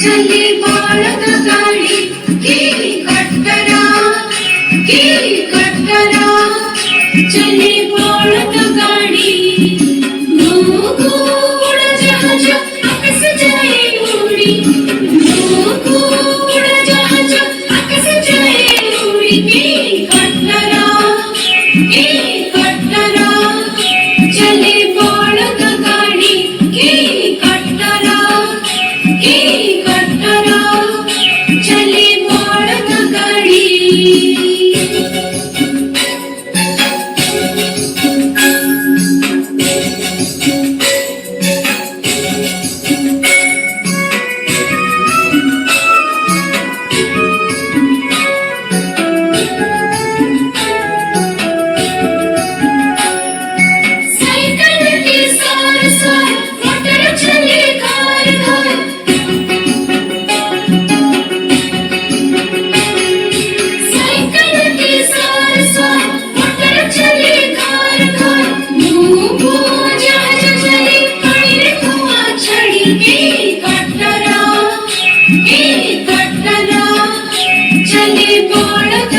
चले बाळक गाडी केली कट्टरा चले बाळक गाडी नको उड जहाज आकाश जाए उडी नको उड जहाज आकाश जाए उडी केली कट्टरा चले बाळक गाडी केली कट्टरा चले बाळक गाडी सायकल की सार सार मोटर चले घर घर सायकल की सार सार मोटर चले घर घर नको जहाज चले पानी रे धुआं छड़ी केली कट्टरा चले बाळक